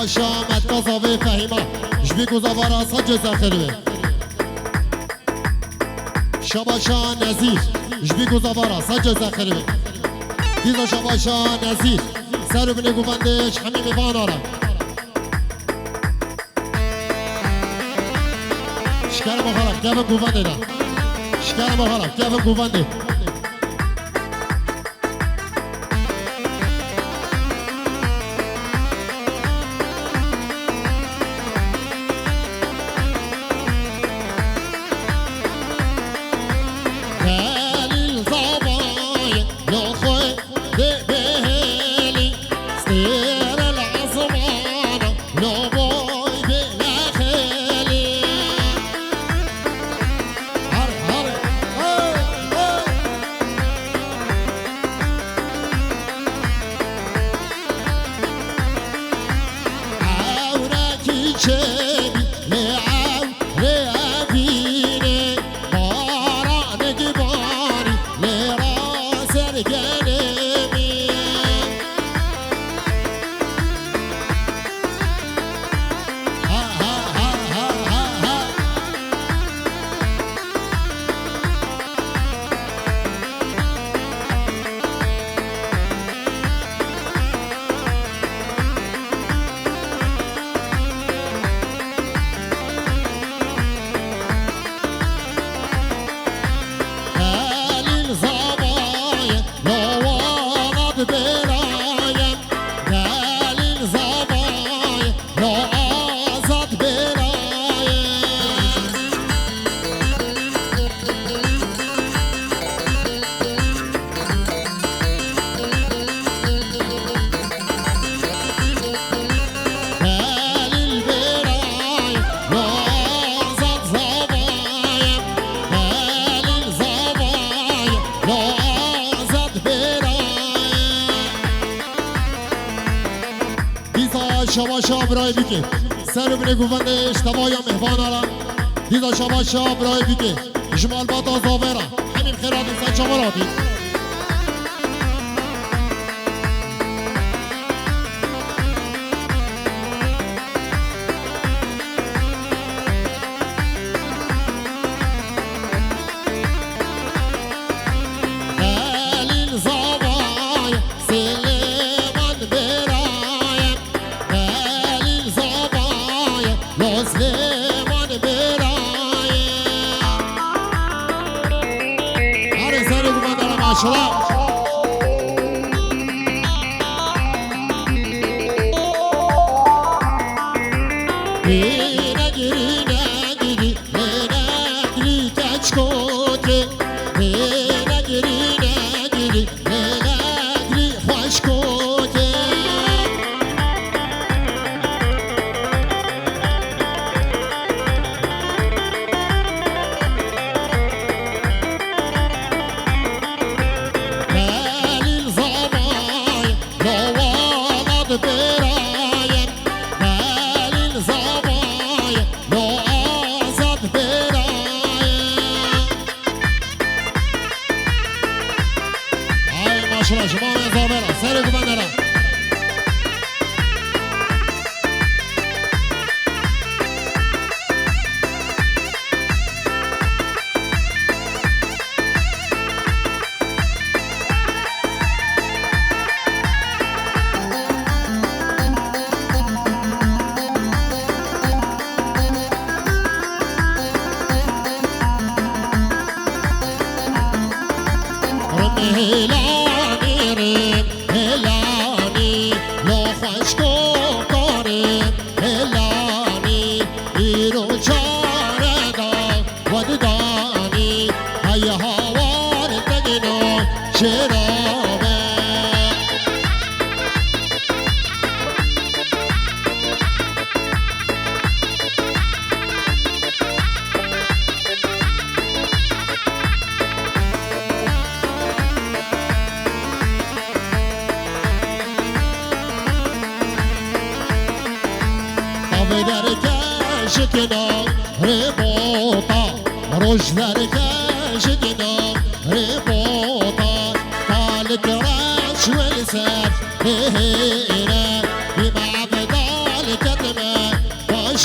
شباشا متکازاوی فهیمه جبیگو زوارا سجه زخیروی شباشا نزیر جبیگو زوارا سجه زخیروی دیزا شباشا نزیر سرو بینه گووندش همین میوان آرم شکر مخالم گفت گوونده دا شکر مخالم گفت گوونده شباشا برای بیگه سر بینه گوونده اشتباه یا مهبان آرم دیزا شباشا برای بیگه جمال با تازاویرا همین خیرات انسان چماراتی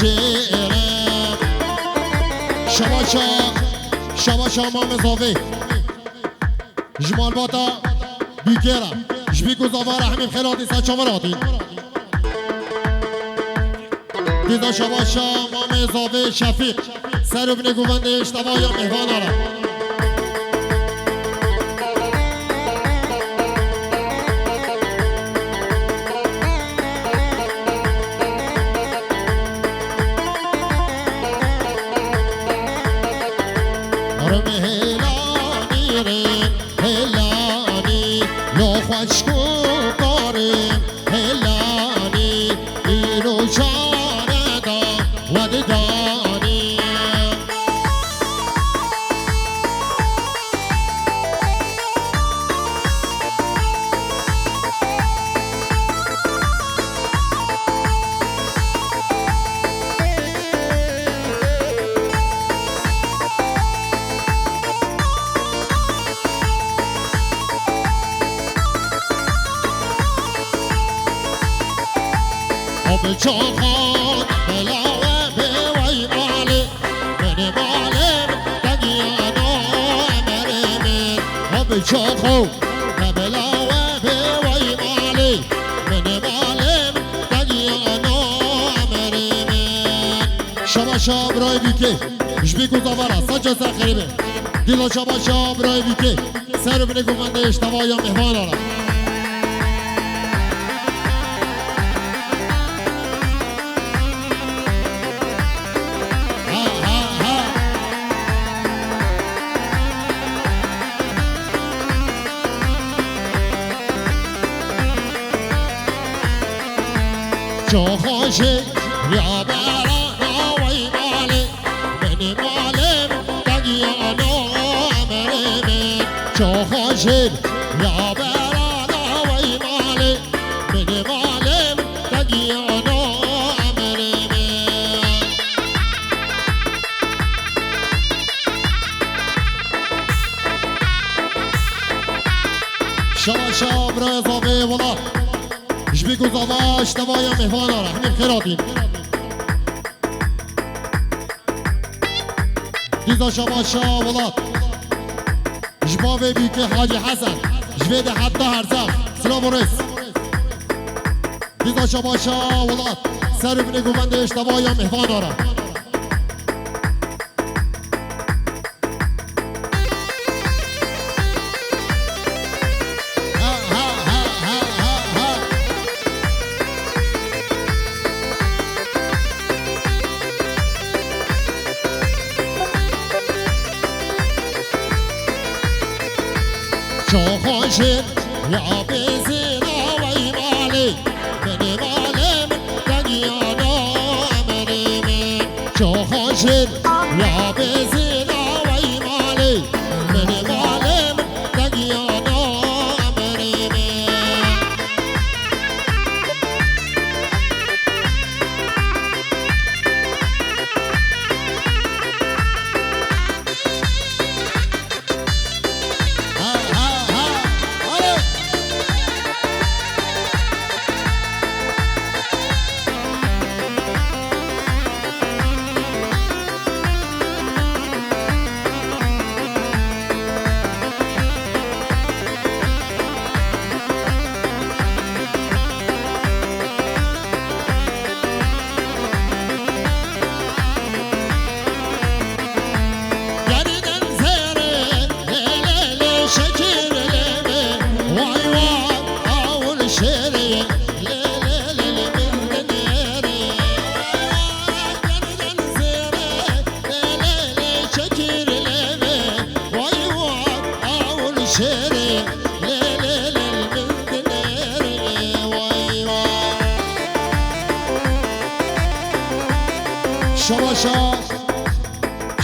شیرم شباشا مام زاوی جمال باتا بیکرم جبیکو زاوار همین خیلاتی سچاوراتی دیزا شباشا مام زاوی شفیق سر بینه گوونده اشتباه مهمان آرم چاخان بلاوه به وی مالی من مالم دگیانا امر من آب چاخو بلاوه به وی مالی من مالم دگیانا امر من شما شابرای بیکی جبیکو زوارا سجا سخریبه دیلا شما شابرای بیکی سر بینه گوونده اشتباه یا مهمان آرم چو خوشی یا برانا وی مالی من مالم دگیانا امر من چو خوشی یا برانا وی مالی من مالم دگیانا امر من شما برای زاوی ولا جبیکو زاوا اشتباهی مهمان آره همین خیراتیم دیزا شما ولاد جباوی بیکی حاجی حسن جوید حتی هرزم سلام و رس دیزا شما ولاد سر بینه گوونده اشتباهی مهمان آره خوشید یا بزینا وی مالی من مالم دگیانا امر من چو خوشید یا بزینا وی مالی من مالم دگیانا امر من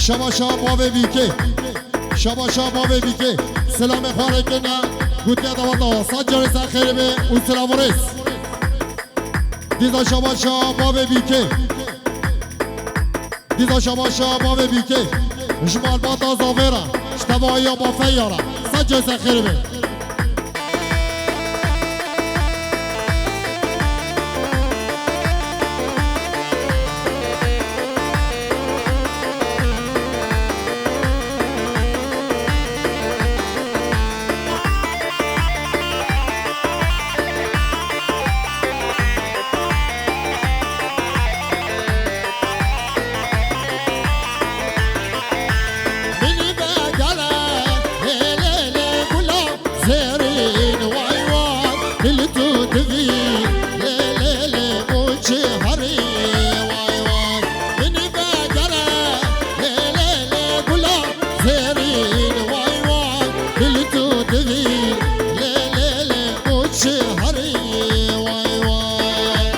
شباشا بابه بیکه شباشا بابه بیکه سلام خواره که نه گوتیا دوتا سجاری سر خیلی به اون سلام ورس دیزا شباشا بابه بیکه دیزا شباشا بابه بیکه جمال باتا زاویرا اشتباهی یا با فیارا سجاری سر خیلی به دلتو دغي لا لا لا موجي هري واي واي من باجرة لا لا لا قلا زيرين واي واي دلتو دغي لا لا لا موجي هري واي واي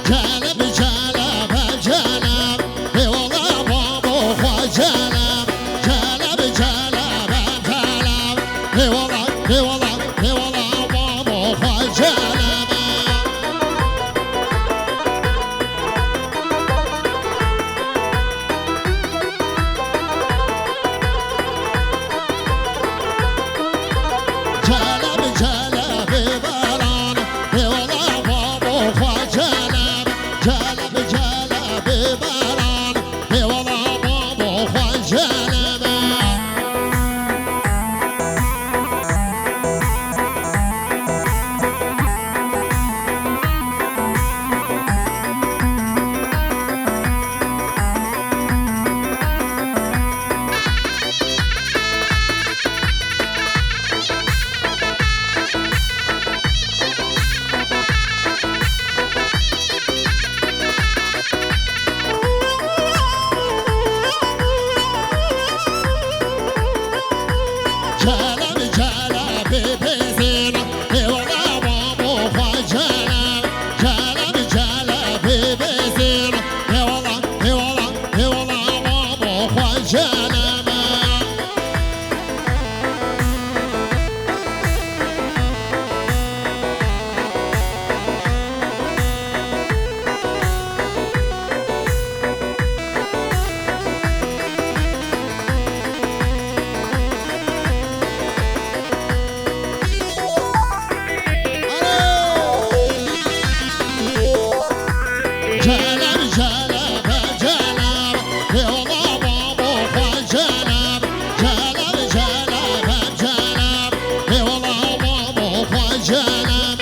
جلب جلب والله بابو خواه جلب جلب جلب جلب والله بابو خواه جلب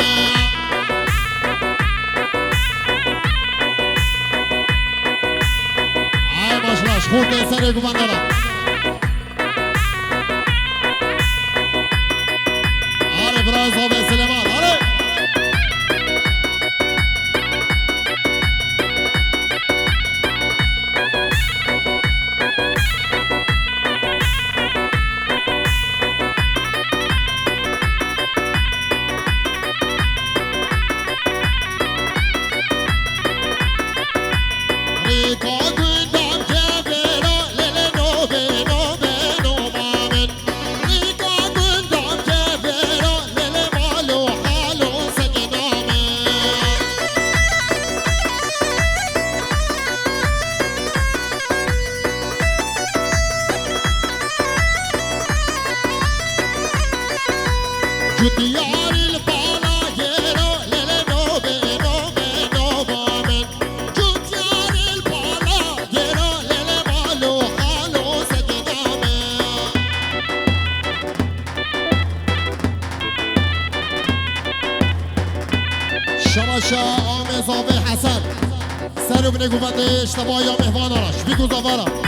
ای ماشالله خورده سر گوبند دارم آره برای صاحب سلیمان آره شباشا آمزاوه حسن سر و بینه گوونده اشتباه یا مهوان آرش بیگو زاورم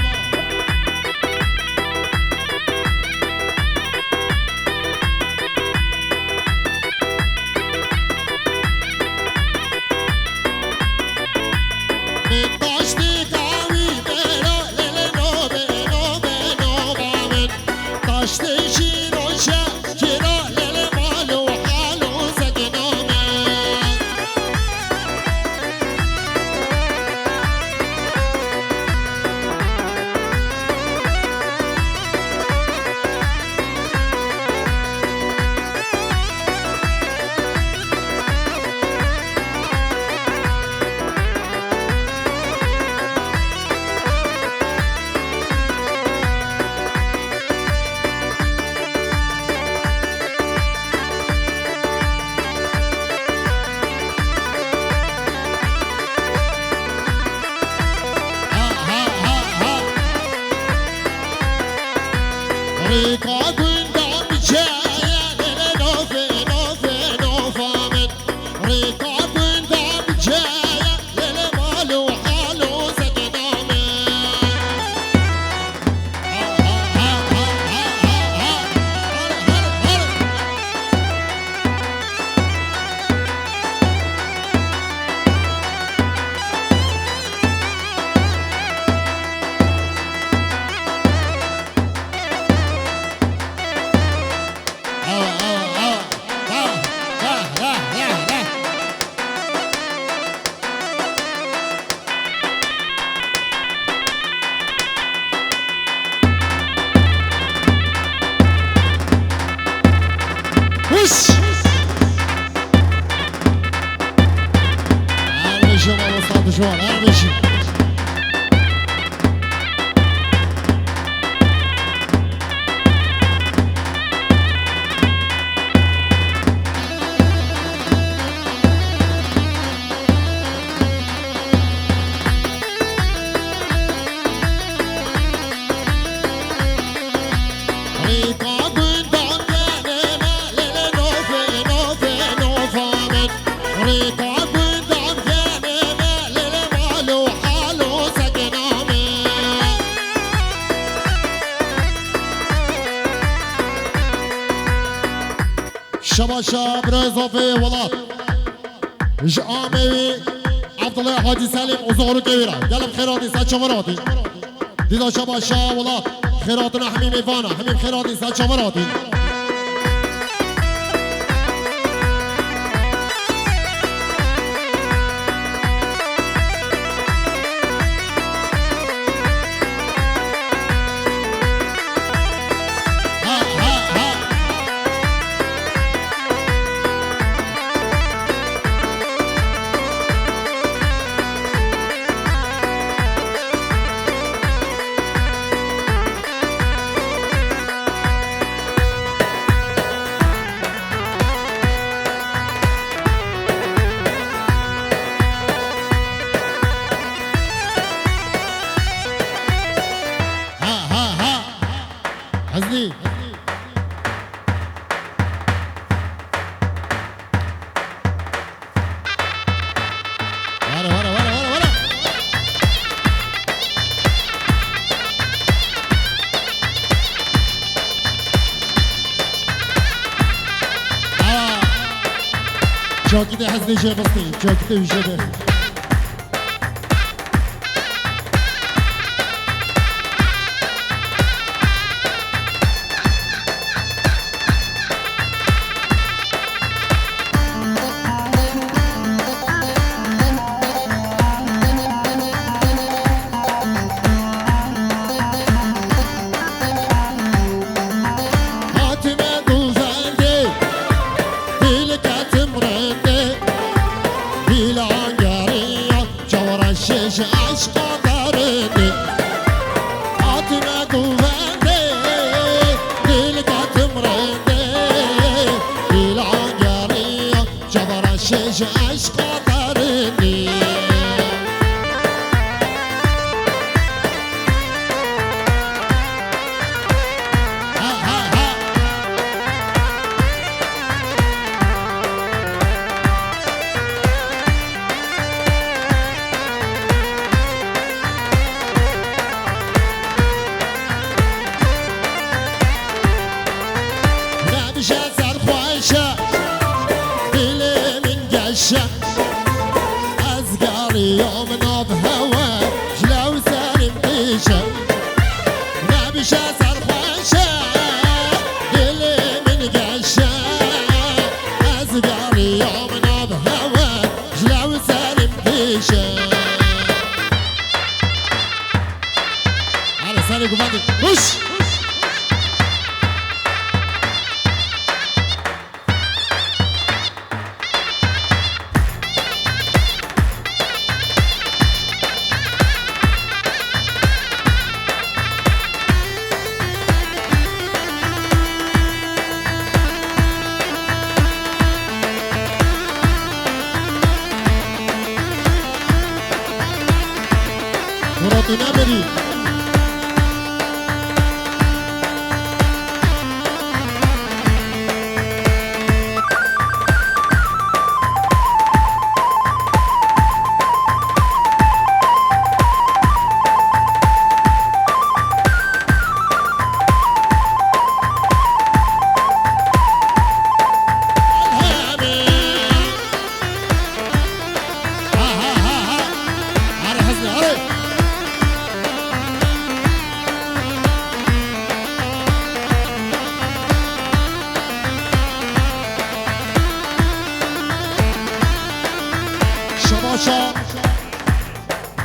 شباشا برای اضافه ولاد جامعی عبدالله حاجی سلیم ازارو كبيرة قلب خيراتي سات شمراتي دیدا شباشا ولاد خيراتنا حميم ايفانا حميم خيراتي سات شمراتي حزني ورا جاكيتي حزني شي بسطي جاكيتي وشي بخ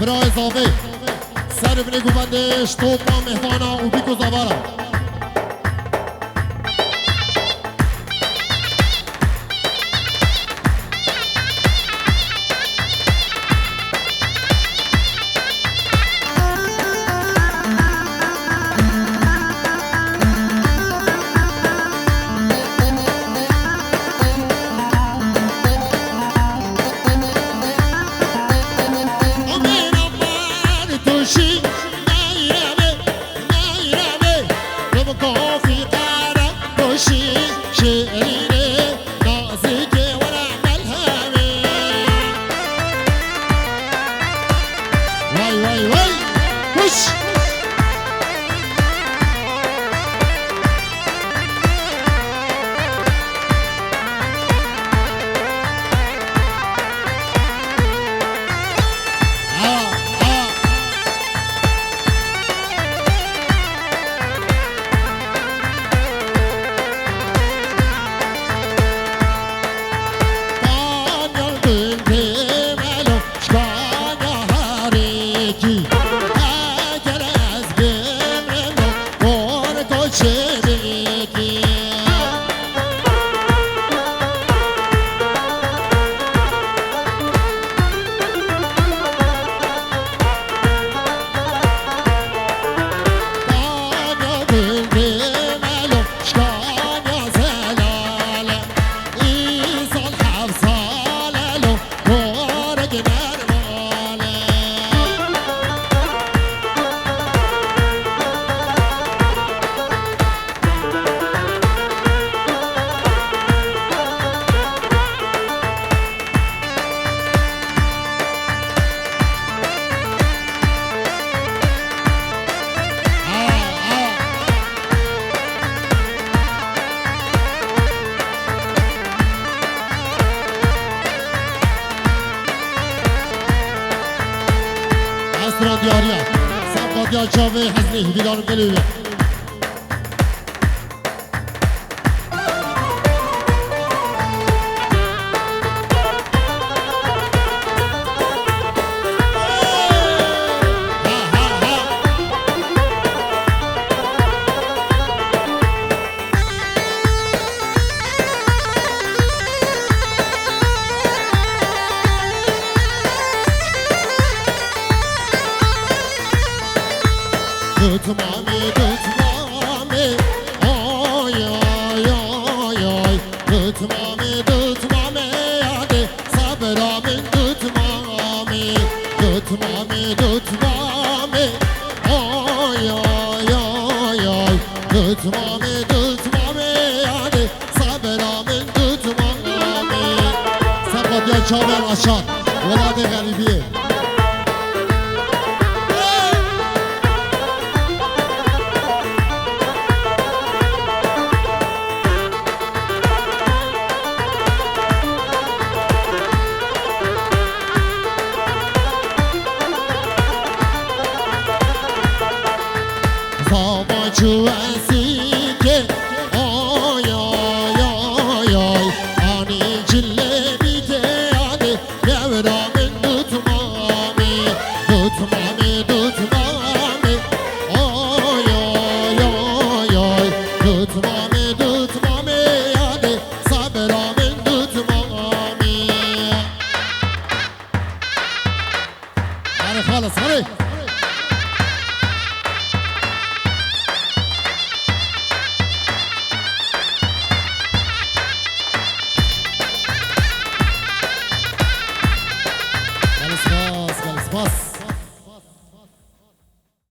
برای زاوی سر بینه گوندش توپ ما مهمانا و بیکو زاوارا سقط يا شافي حزني بدار قلبي Tutmami, tutmami, ay ay ay ay. Tutmami, tutmami, hadi sabramın tutmami. Tutmami, tutmami, ay ay ay ay. Tutmami, tutmami, hadi sabramın tutmami. Sakat ya çaver aşağı, veladı garibiye. Sabahçı